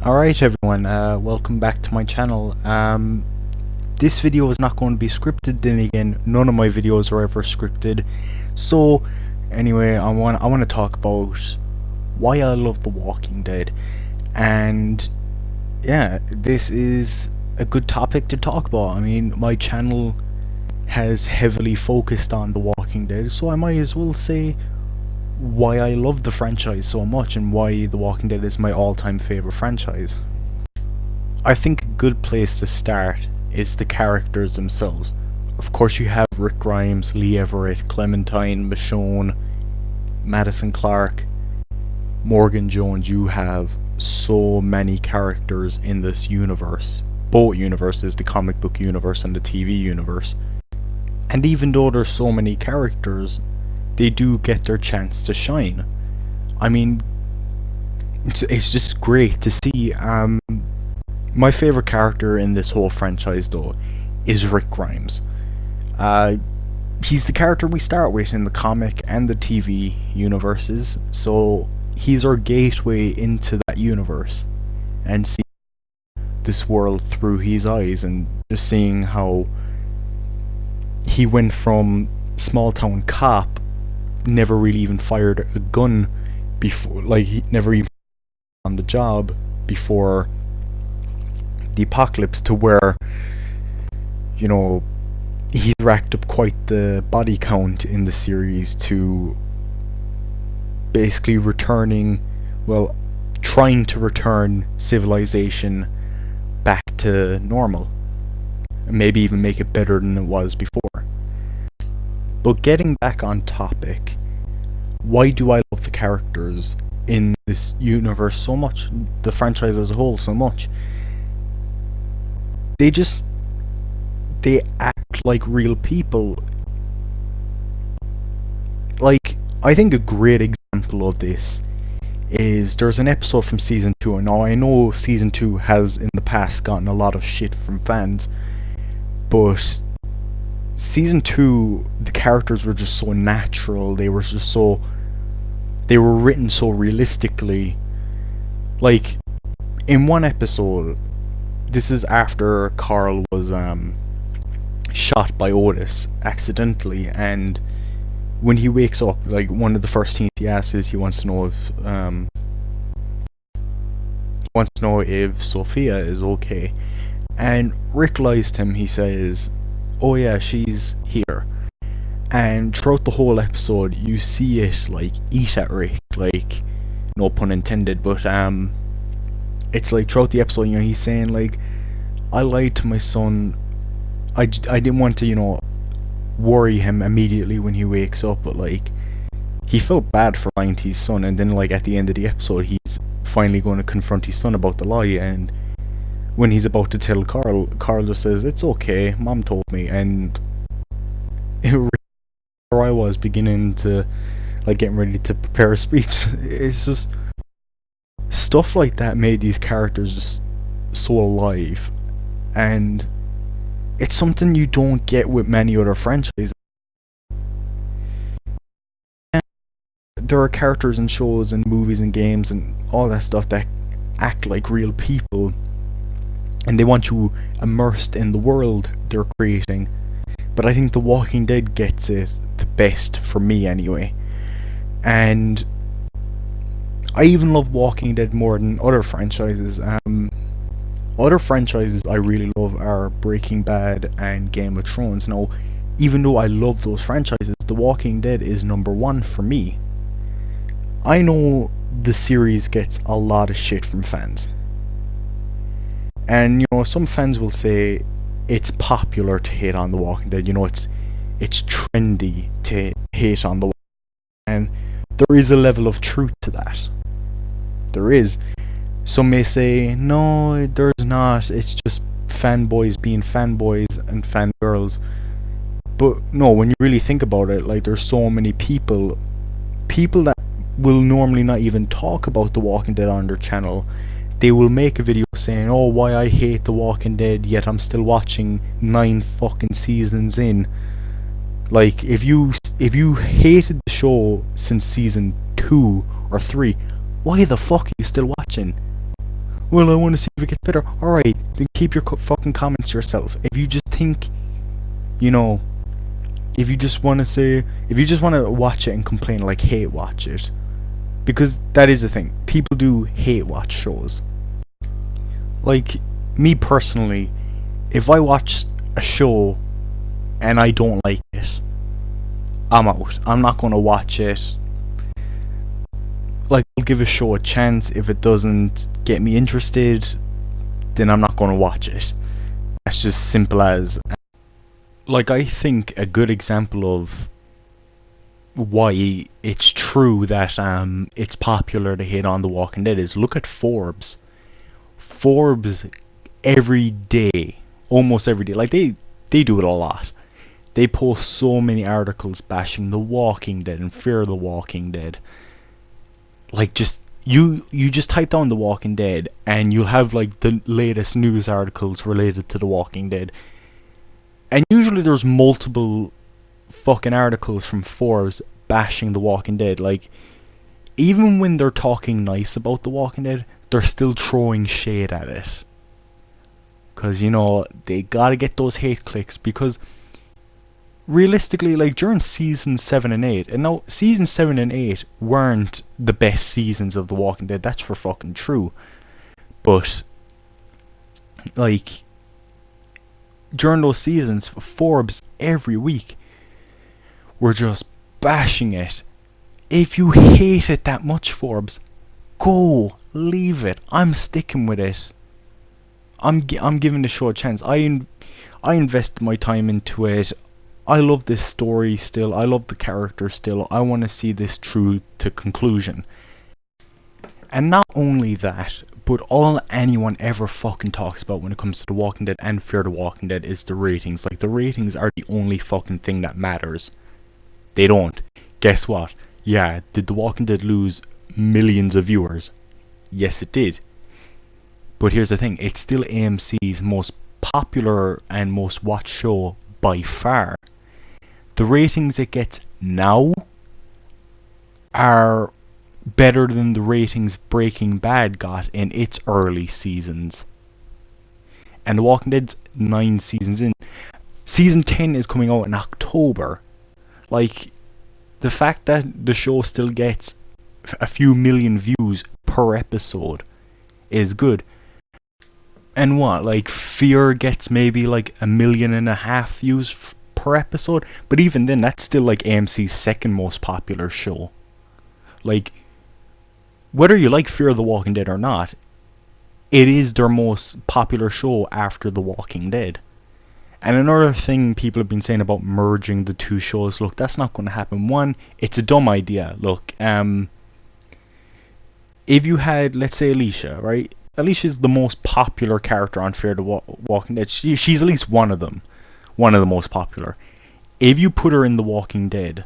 Alright everyone, welcome back to my channel. This video is not going to be scripted. Then again, none of my videos are ever scripted. So anyway, I want to talk about why I love The Walking Dead. And yeah, this is a good topic to talk about. I mean, my channel has heavily focused on The Walking Dead, so I might as well say why I love the franchise so much and why The Walking Dead is my all-time favorite franchise. I think a good place to start is the characters themselves. Of course you have Rick Grimes, Lee Everett, Clementine, Michonne, Madison Clark, Morgan Jones. You have so many characters in this universe. Both universes, the comic book universe and the TV universe. And even though there's so many characters, they do get their chance to shine. I mean, it's just great to see. My favorite character in this whole franchise, though, is Rick Grimes. He's the character we start with in the comic and the TV universes, so he's our gateway into that universe and see this world through his eyes, and just seeing how he went from small town cop, never really even fired a gun before, like he never even on the job before the apocalypse, to where, you know, he's racked up quite the body count in the series, to basically trying to return civilization back to normal, maybe even make it better than it was before. But getting back on topic, why do I love the characters in this universe so much, the franchise as a whole so much? They act like real people. Like, I think a great example of this is, there's an episode from season 2, and now I know season 2 has in the past gotten a lot of shit from fans, but season 2, the characters were just so natural. They were written so realistically. Like, in one episode, this is after Carl was shot by Otis accidentally, and when he wakes up, like, one of the first things he asks is he wants to know if Sophia is okay. And Rick lies to him. He says, "Oh yeah, she's here." And throughout the whole episode, you see it, like, eat at Rick, like, no pun intended, but it's like throughout the episode, you know, he's saying, like, I lied to my son. I didn't want to, you know, worry him immediately when he wakes up, but, like, he felt bad for lying to his son, and then, like, at the end of the episode, he's finally going to confront his son about the lie, and when he's about to tell Carl just says, "It's okay, Mom told me," and where I was beginning to, like, getting ready to prepare a speech. It's just stuff like that made these characters just so alive, and it's something you don't get with many other franchises. And there are characters in shows and movies and games and all that stuff that act like real people, and they want you immersed in the world they're creating. But I think The Walking Dead gets it the best, for me anyway. And I even love Walking Dead more than other franchises. Other franchises I really love are Breaking Bad and Game of Thrones. Now, even though I love those franchises, The Walking Dead is number one for me. I know the series gets a lot of shit from fans. And, you know, some fans will say it's popular to hate on The Walking Dead. You know, it's trendy to hate on The Walking Dead. And there is a level of truth to that. There is. Some may say, no, there's not. It's just fanboys being fanboys and fangirls. But no, when you really think about it, like, there's so many people that will normally not even talk about The Walking Dead on their channel. They will make a video saying, "Oh, why I hate The Walking Dead, yet I'm still watching 9 fucking seasons in." Like, if you hated the show since season 2 or 3, why the fuck are you still watching? well, I want to see if it gets better. Alright, then keep your fucking comments to yourself. If you just think, you know, if you just want to watch it and complain, like, hate watch it. Because that is the thing. People do hate watch shows. Like, me personally, if I watch a show and I don't like it, I'm out. I'm not going to watch it. Like, I'll give a show a chance. If it doesn't get me interested, then I'm not going to watch it. That's just simple as. Like, I think a good example of why it's true that it's popular to hate on The Walking Dead is look at Forbes. Forbes every day, almost every day, like they do it a lot. They post so many articles bashing The Walking Dead and Fear the Walking Dead. Like, just you just type down The Walking Dead and you'll have like the latest news articles related to The Walking Dead. And usually there's multiple fucking articles from Forbes bashing The Walking Dead. Like, even when they're talking nice about The Walking Dead, they're still throwing shade at it. Because, you know, they gotta get those hate clicks. Because, realistically, like, during season 7 and 8, and now, season 7 and 8 weren't the best seasons of The Walking Dead. That's for fucking true. But, like, during those seasons, Forbes every week were just bashing it. If you hate it that much, Forbes, go, leave it. I'm sticking with it. I'm giving the show a chance. I invested my time into it. I love this story still. I love the character still. I want to see this through to conclusion. And not only that, but all anyone ever fucking talks about when it comes to The Walking Dead and Fear the Walking Dead is the ratings. Like, the ratings are the only fucking thing that matters. They don't. Guess what? Yeah, did The Walking Dead lose millions of viewers? Yes, it did. But here's the thing. It's still AMC's most popular and most watched show by far. The ratings it gets now are better than the ratings Breaking Bad got in its early seasons. And The Walking Dead's 9 seasons in. Season 10 is coming out in October. Like, the fact that the show still gets a few million views per episode is good. And what, like, Fear gets maybe like 1.5 million views per episode? But even then, that's still like AMC's second most popular show. Like, whether you like Fear the Walking Dead or not, it is their most popular show after The Walking Dead. And another thing people have been saying about merging the two shows, look, that's not going to happen. One, it's a dumb idea. Look, if you had, let's say, Alicia, right? Alicia's the most popular character on Fear the Walking Dead. She's at least one of them. One of the most popular. If you put her in The Walking Dead,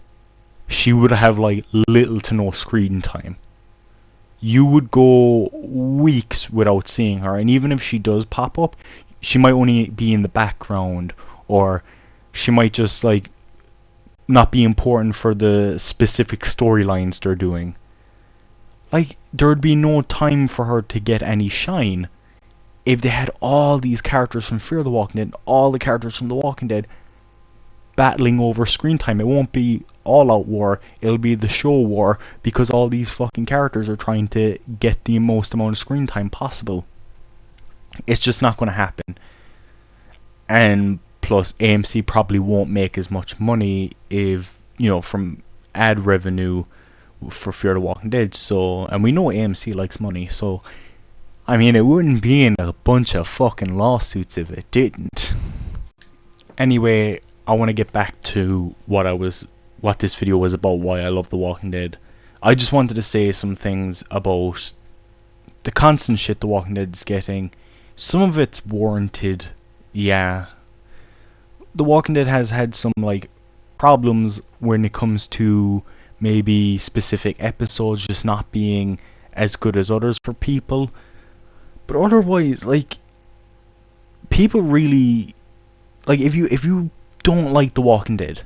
she would have, like, little to no screen time. You would go weeks without seeing her, and even if she does pop up, she might only be in the background, or she might just, like, not be important for the specific storylines they're doing. Like, there would be no time for her to get any shine if they had all these characters from Fear the Walking Dead, all the characters from The Walking Dead, battling over screen time. It won't be all-out war, it'll be the show war, because all these fucking characters are trying to get the most amount of screen time possible. It's just not going to happen. And plus, AMC probably won't make as much money if, you know, from ad revenue for Fear the Walking Dead. So, and we know AMC likes money, so I mean, it wouldn't be in a bunch of fucking lawsuits if it didn't. Anyway, I want to get back to what this video was about, why I love The Walking Dead. I just wanted to say some things about the constant shit The Walking Dead is getting. Some of it's warranted, yeah. The Walking Dead has had some, like, problems when it comes to maybe specific episodes just not being as good as others for people. But otherwise, like, people really, like, if you don't like The Walking Dead,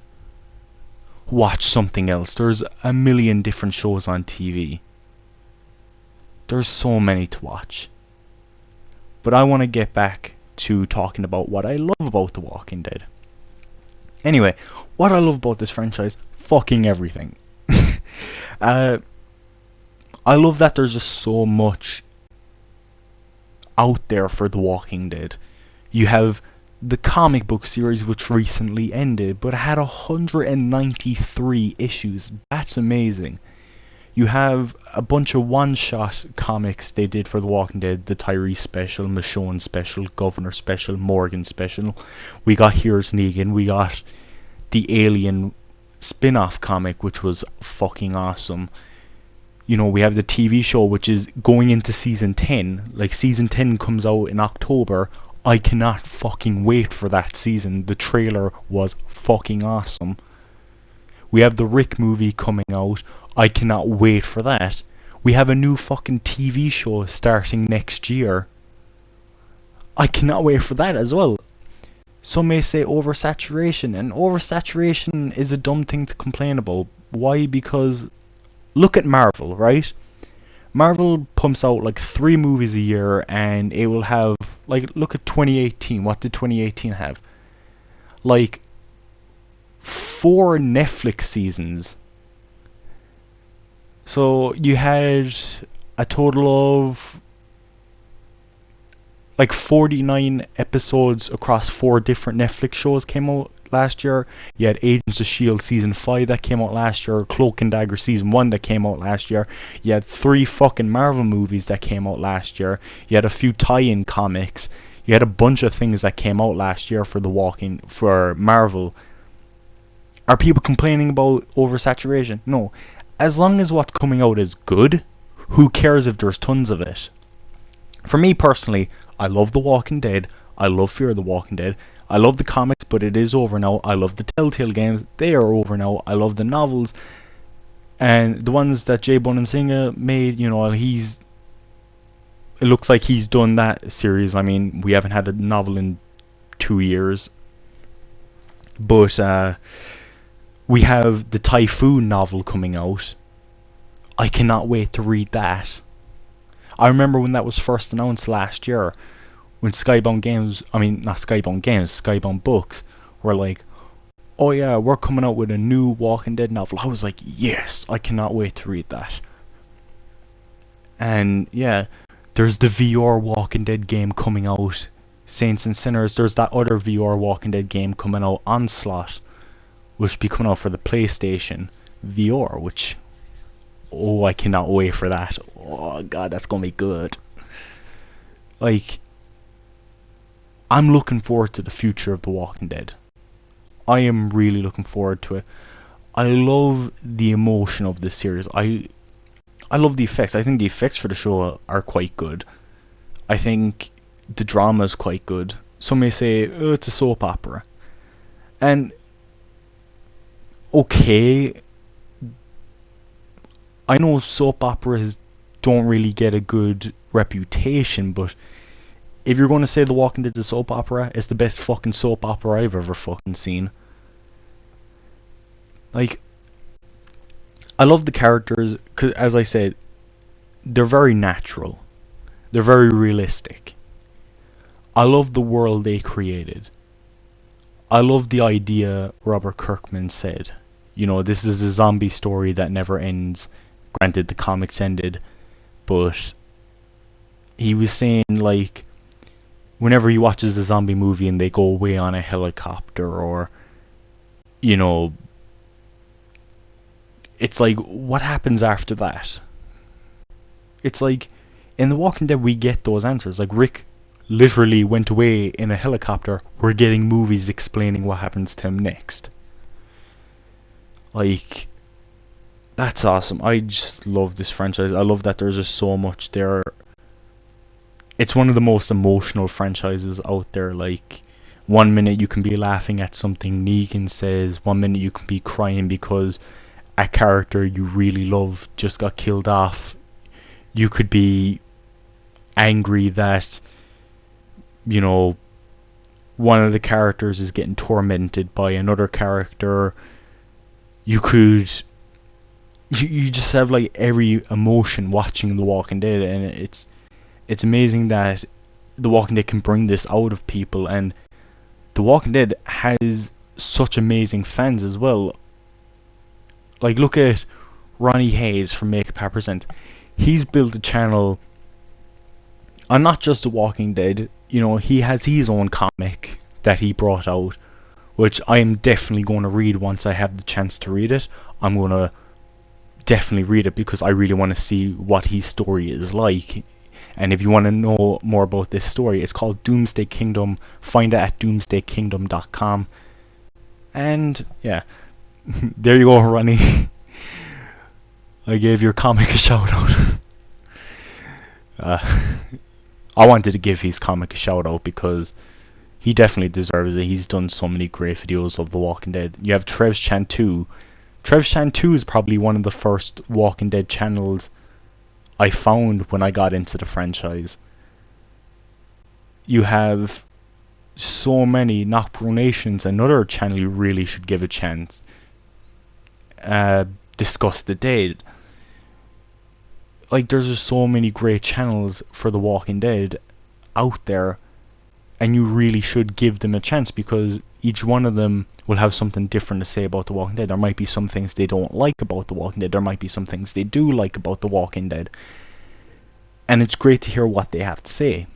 watch something else. There's a million different shows on TV. There's so many to watch. But I want to get back to talking about what I love about The Walking Dead. Anyway, what I love about this franchise, fucking everything. I love that there's just so much out there for The Walking Dead. You have the comic book series, which recently ended, but it had 193 issues. That's amazing. You have a bunch of one-shot comics they did for The Walking Dead. The Tyrese special, Michonne special, Governor special, Morgan special. We got Here's Negan. We got the Alien spin-off comic, which was fucking awesome. You know, we have the TV show, which is going into season 10. Like, season 10 comes out in October. I cannot fucking wait for that season. The trailer was fucking awesome. We have the Rick movie coming out. I cannot wait for that. We have a new fucking TV show starting next year. I cannot wait for that as well. Some may say oversaturation, and oversaturation is a dumb thing to complain about. Why? Because look at Marvel, right? Marvel pumps out like 3 movies a year, and it will have, like, look at 2018. What did 2018 have? Like 4 Netflix seasons. So you had a total of like 49 episodes across 4 different Netflix shows came out last year. You had Agents of S.H.I.E.L.D. Season 5 that came out last year, Cloak and Dagger Season 1 that came out last year. You had 3 fucking Marvel movies that came out last year. You had a few tie-in comics. You had a bunch of things that came out last year for Marvel. Are people complaining about oversaturation? No. As long as what's coming out is good, who cares if there's tons of it? For me personally, I love The Walking Dead. I love Fear the Walking Dead. I love the comics, but it is over now. I love the Telltale games. They are over now. I love the novels. And the ones that J. Bonansinga made, you know, it looks like he's done that series. I mean, we haven't had a novel in 2 years. But we have the Typhoon novel coming out. I cannot wait to read that. I remember when that was first announced last year, when Skybound Books were like, oh yeah, we're coming out with a new Walking Dead novel. I was like, yes, I cannot wait to read that. And yeah, there's the VR Walking Dead game coming out, Saints and Sinners. There's that other VR Walking Dead game coming out, Onslaught, which will be coming out for the PlayStation VR, which, oh, I cannot wait for that. Oh god, that's gonna be good. Like, I'm looking forward to the future of The Walking Dead. I am really looking forward to it. I love the emotion of this series. I love the effects. I think the effects for the show are quite good. I think the drama is quite good. Some may say, oh, it's a soap opera. And okay, I know soap operas don't really get a good reputation, but if you're going to say The Walking Dead's a soap opera, it's the best fucking soap opera I've ever fucking seen. Like, I love the characters, cause, as I said, they're very natural. They're very realistic. I love the world they created. I love the idea Robert Kirkman said. You know, this is a zombie story that never ends. Granted, the comics ended, but he was saying, like, whenever he watches a zombie movie and they go away on a helicopter, or, you know, it's like, what happens after that? It's like, in The Walking Dead we get those answers. Like, Rick literally went away in a helicopter. We're getting movies explaining what happens to him next. Like, that's awesome. I just love this franchise. I love that there's just so much there. It's one of the most emotional franchises out there. Like, 1 minute you can be laughing at something Negan says, 1 minute you can be crying because a character you really love just got killed off. You could be angry that, you know, one of the characters is getting tormented by another character. You could, you just have like every emotion watching The Walking Dead, and it's amazing that The Walking Dead can bring this out of people, and The Walking Dead has such amazing fans as well. Like, look at Ronnie Hayes from Make Up Present. He's built a channel on not just The Walking Dead. You know, he has his own comic that he brought out, which I am definitely going to read once I have the chance to read it. I'm going to definitely read it because I really want to see what his story is like. And if you want to know more about this story, it's called Doomsday Kingdom. Find it at doomsdaykingdom.com. And yeah, there you go, Ronnie. I gave your comic a shout out. I wanted to give his comic a shout out because he definitely deserves it. He's done so many great videos of The Walking Dead. You have Trev's Chan 2. Trev's Chan 2 is probably one of the first Walking Dead channels I found when I got into the franchise. You have so many Knockbro Nations, another channel you really should give a chance. Discuss the Dead. Like, there's just so many great channels for The Walking Dead out there, and you really should give them a chance because each one of them will have something different to say about The Walking Dead. There might be some things they don't like about The Walking Dead. There might be some things they do like about The Walking Dead. And it's great to hear what they have to say.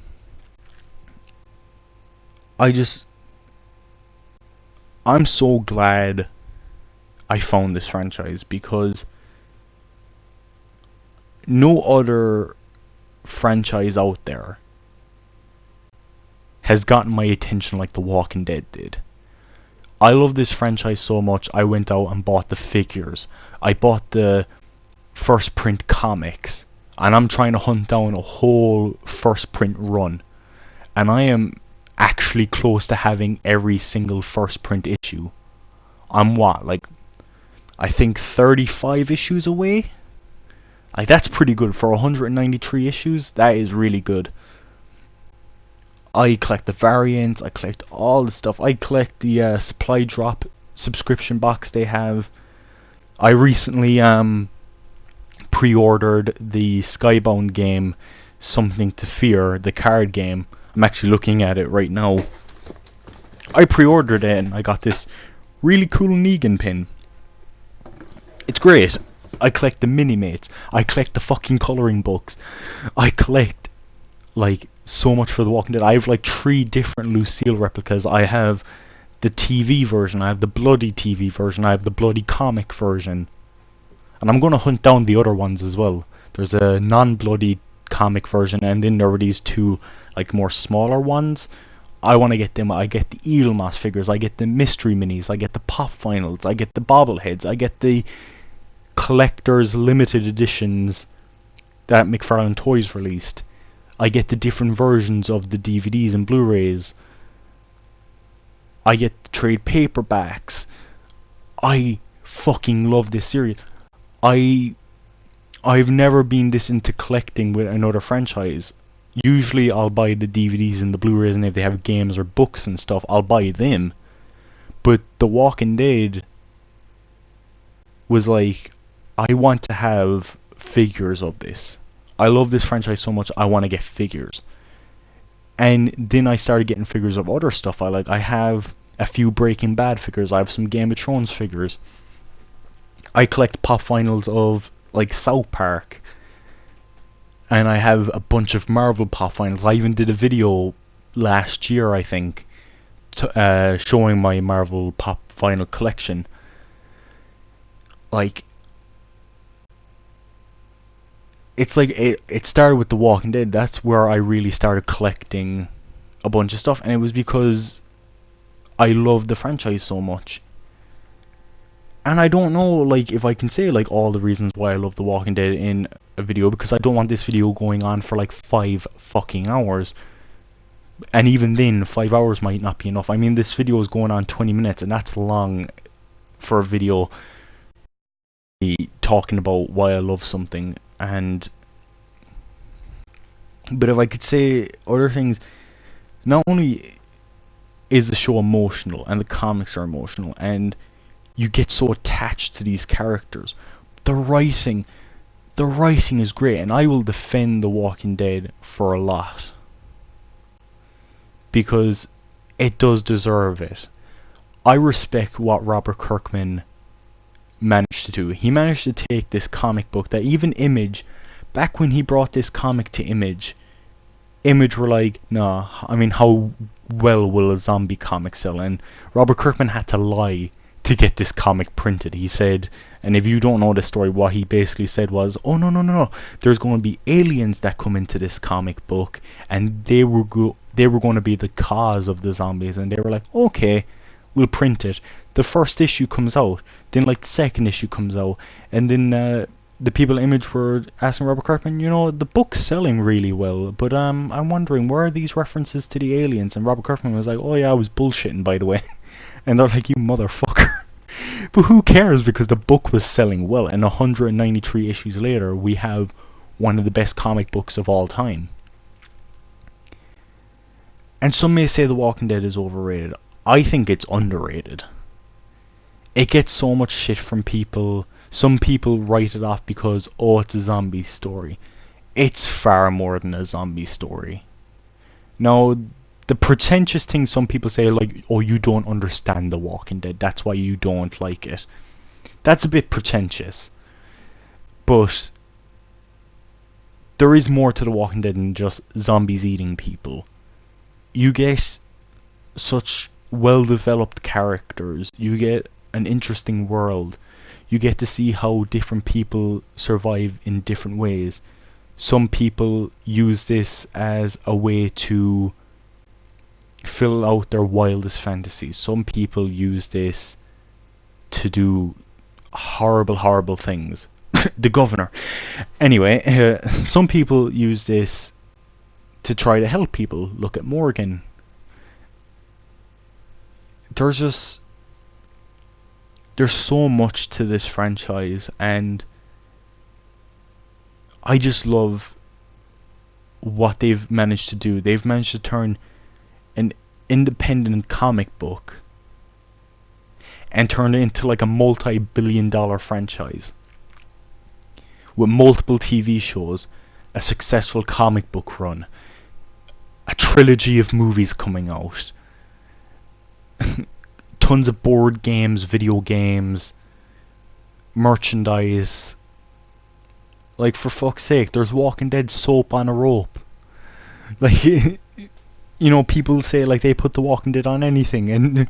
I'm so glad I found this franchise because no other franchise out there has gotten my attention like The Walking Dead did. I love this franchise so much, I went out and bought the figures. I bought the first print comics, and I'm trying to hunt down a whole first print run. And I am actually close to having every single first print issue. I'm what, like, I think 35 issues away? Like, that's pretty good for 193 issues. That is really good. I collect the variants, I collect all the stuff. I collect the supply drop subscription box they have. I recently pre-ordered the Skybound game, Something to Fear, the card game. I'm actually looking at it right now. I pre-ordered it and I got this really cool Negan pin. It's great. I collect the mini-mates. I collect the fucking colouring books. I collect, like, so much for The Walking Dead. I have like 3 different Lucille replicas. I have the TV version, I have the bloody TV version, I have the bloody comic version. And I'm going to hunt down the other ones as well. There's a non-bloody comic version, and then there were these 2 like more smaller ones. I want to get them. I get the Edelmas figures, I get the mystery minis, I get the pop finals, I get the bobbleheads, I get the collector's limited editions that McFarlane Toys released. I get the different versions of the DVDs and Blu-rays. I get the trade paperbacks. I fucking love this series. I've never been this into collecting with another franchise. Usually I'll buy the DVDs and the Blu-rays, and if they have games or books and stuff, I'll buy them. But The Walking Dead was like, I want to have figures of this. I love this franchise so much, I want to get figures. And then I started getting figures of other stuff I like. I have a few Breaking Bad figures, I have some Game of Thrones figures. I collect pop finals of, like, South Park. And I have a bunch of Marvel pop finals. I even did a video last year, I think, showing my Marvel pop final collection. Like, it's like it started with The Walking Dead. That's where I really started collecting a bunch of stuff, and it was because I love the franchise so much. And I don't know, like, if I can say like all the reasons why I love The Walking Dead in a video, because I don't want this video going on for like 5 fucking hours. And even then, 5 hours might not be enough. I mean, this video is going on 20 minutes, and that's long for a video talking about why I love something. But if I could say other things, not only is the show emotional and the comics are emotional and you get so attached to these characters, the writing is great, and I will defend The Walking Dead for a lot. because it does deserve it. I respect what Robert Kirkman managed to do. He managed to take this comic book that even Image, back when he brought this comic to Image were like, nah, I mean, how well will a zombie comic sell? And Robert Kirkman had to lie to get this comic printed. He said, and if you don't know the story, what he basically said was, oh no, there's going to be aliens that come into this comic book, and they were going to be the cause of the zombies. And they were like, okay, we'll print it. The first issue comes out, then like the second issue comes out, and then the people at Image were asking Robert Kirkman, you know, the book's selling really well, but I'm wondering, where are these references to the aliens? And Robert Kirkman was like, oh yeah, I was bullshitting, by the way. And they're like, you motherfucker. But who cares, because the book was selling well, and 193 issues later, we have one of the best comic books of all time. And some may say The Walking Dead is overrated. I think it's underrated. It gets so much shit from people. Some people write it off because, oh, it's a zombie story. It's far more than a zombie story. Now, the pretentious thing some people say, like, oh, you don't understand The Walking Dead, that's why you don't like it. That's a bit pretentious. But there is more to The Walking Dead than just zombies eating people. You get such well-developed characters. You get an interesting world. You get to see how different people survive in different ways. Some people use this as a way to fill out their wildest fantasies. Some people use this to do horrible things. The governor. Anyway, some people use this to try to help people. Look at Morgan. There's so much to this franchise, and I just love what they've managed to do. They've managed to turn an independent comic book and turn it into like a multi-billion-dollar franchise with multiple TV shows, a successful comic book run, a trilogy of movies coming out, tons of board games, video games, merchandise. Like, for fuck's sake, there's Walking Dead soap on a rope. Like, you know, people say like they put The Walking Dead on anything, and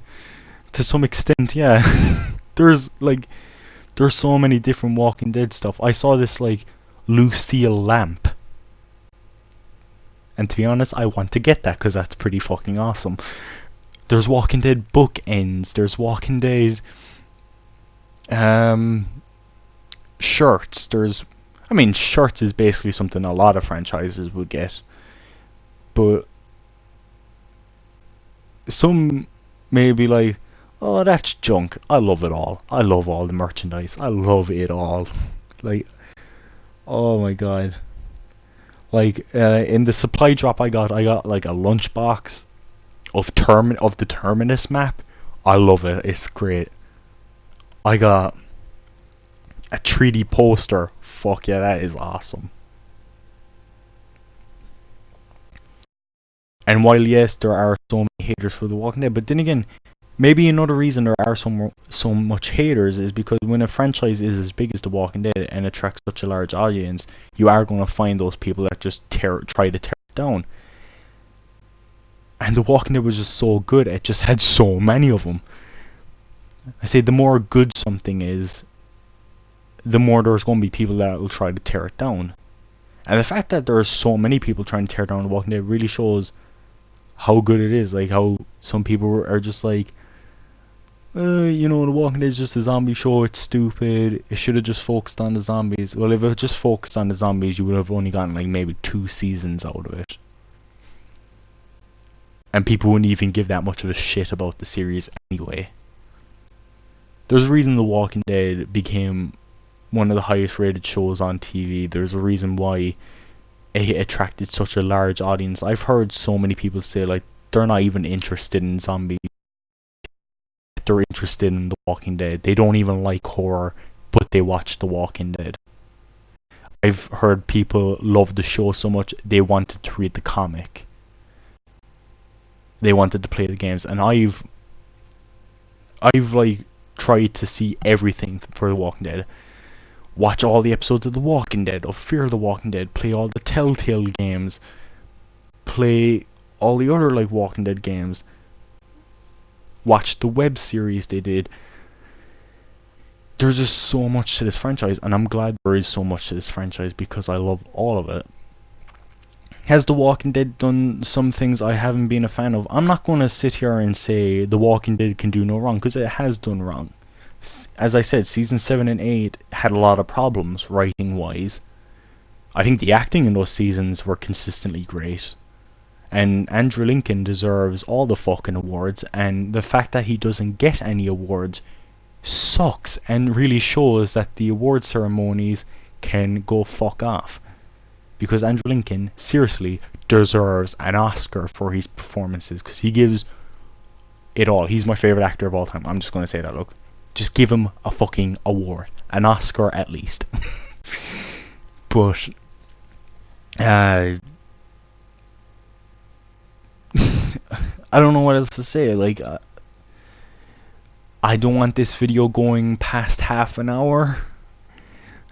to some extent, yeah. there's so many different Walking Dead stuff. I saw this like Lucille lamp, and to be honest, I want to get that because that's pretty fucking awesome. There's Walking Dead bookends. There's Walking Dead shirts. I mean, shirts is basically something a lot of franchises would get, but some may be like, oh, that's junk. I love it all. I love all the merchandise. I love it all. Like, oh my god. Like, in the supply drop I got like a lunchbox of the Terminus map. I love it. It's great. I got a 3D poster. Fuck yeah, that is awesome. And while yes, there are so many haters for The Walking Dead, but then again, maybe another reason there are so much haters is because when a franchise is as big as The Walking Dead and attracts such a large audience, you are going to find those people that just try to tear it down. And The Walking Dead was just so good, it just had so many of them. I say the more good something is, the more there's going to be people that will try to tear it down. And the fact that there are so many people trying to tear down The Walking Dead really shows how good it is. Like, how some people are just like, you know, The Walking Dead is just a zombie show, it's stupid, it should have just focused on the zombies. Well, if it just focused on the zombies, you would have only gotten like maybe 2 seasons out of it. And people wouldn't even give that much of a shit about the series anyway. There's a reason The Walking Dead became one of the highest rated shows on TV. There's a reason why it attracted such a large audience. I've heard so many people say like they're not even interested in zombies. They're interested in The Walking Dead. They don't even like horror, but they watch The Walking Dead. I've heard people love the show so much they wanted to read the comic. they wanted to play the games, and I've like tried to see everything for The Walking Dead. Watch all the episodes of The Walking Dead, of Fear the Walking Dead, play all the Telltale games, play all the other like Walking Dead games, watch the web series they did. There's just so much to this franchise, and I'm glad there is so much to this franchise because I love all of it. Has The Walking Dead done some things I haven't been a fan of? I'm not going to sit here and say The Walking Dead can do no wrong, because it has done wrong. As I said, season 7 and 8 had a lot of problems writing wise. I think the acting in those seasons were consistently great, and Andrew Lincoln deserves all the fucking awards, and the fact that he doesn't get any awards sucks and really shows that the award ceremonies can go fuck off, because Andrew Lincoln seriously deserves an Oscar for his performances, because he gives it all. He's my favorite actor of all time. I'm just going to say that. Look, just give him a fucking award, an Oscar at least. But I don't know what else to say. Like, I don't want this video going past half an hour,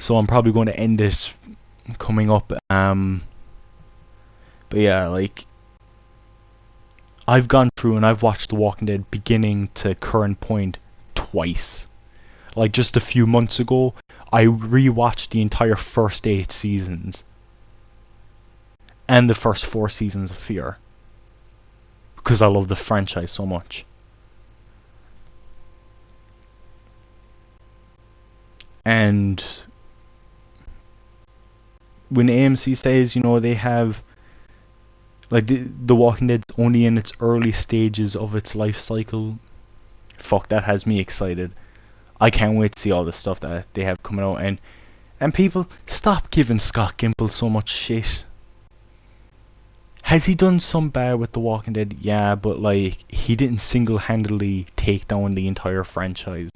so I'm probably going to end it coming up. But yeah, like, I've gone through and I've watched The Walking Dead beginning to current point twice. Like, just a few months ago, I rewatched the entire first 8 seasons and the first 4 seasons of Fear, because I love the franchise so much. And when AMC says, you know, they have, like, the Walking Dead's only in its early stages of its life cycle, fuck, that has me excited. I can't wait to see all the stuff that they have coming out. And people, stop giving Scott Gimple so much shit. Has he done some bad with The Walking Dead? Yeah, but like, he didn't single-handedly take down the entire franchise.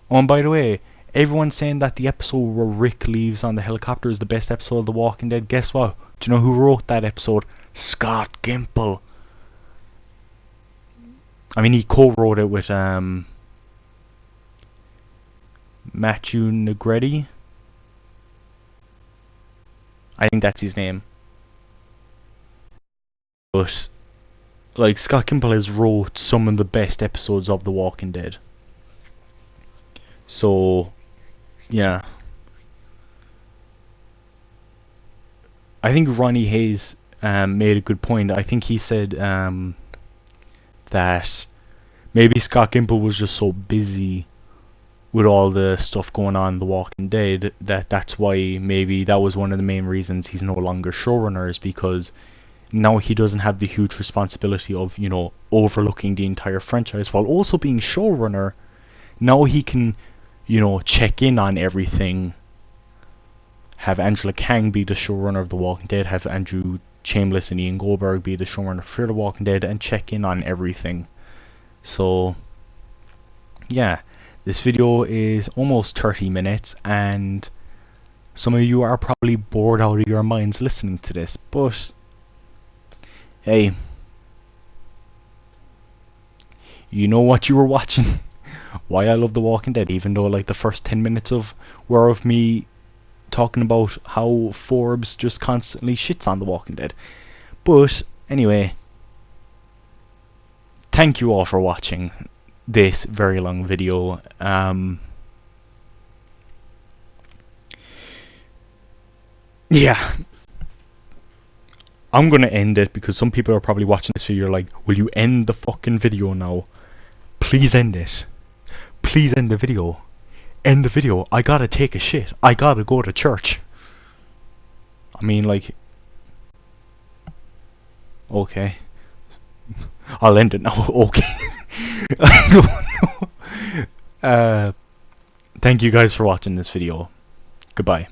Oh, and by the way, everyone's saying that the episode where Rick leaves on the helicopter is the best episode of The Walking Dead. Guess what? Do you know who wrote that episode? Scott Gimple. I mean, he co-wrote it with Matthew Negretti. I think that's his name. But like, Scott Gimple has wrote some of the best episodes of The Walking Dead. So yeah, I think Ronnie Hayes made a good point. I think he said that maybe Scott Gimple was just so busy with all the stuff going on in The Walking Dead that's why maybe that was one of the main reasons he's no longer showrunner, is because now he doesn't have the huge responsibility of, you know, overlooking the entire franchise while also being showrunner. Now he can, you know, check in on everything, have Angela Kang be the showrunner of The Walking Dead, have Andrew Chambliss and Ian Goldberg be the showrunner for The Walking Dead, and check in on everything. So yeah, this video is almost 30 minutes, and some of you are probably bored out of your minds listening to this, but hey, you know what you were watching. Why I love The Walking Dead, even though like the first 10 minutes were of me talking about how Forbes just constantly shits on The Walking Dead. But anyway, thank you all for watching this very long video. Yeah, I'm gonna end it because some people are probably watching this video like, will you end the fucking video now? Please end it. Please end the video. End the video. I gotta take a shit. I gotta go to church. I mean, like, okay, I'll end it now. Okay. I don't know. Thank you guys for watching this video. Goodbye.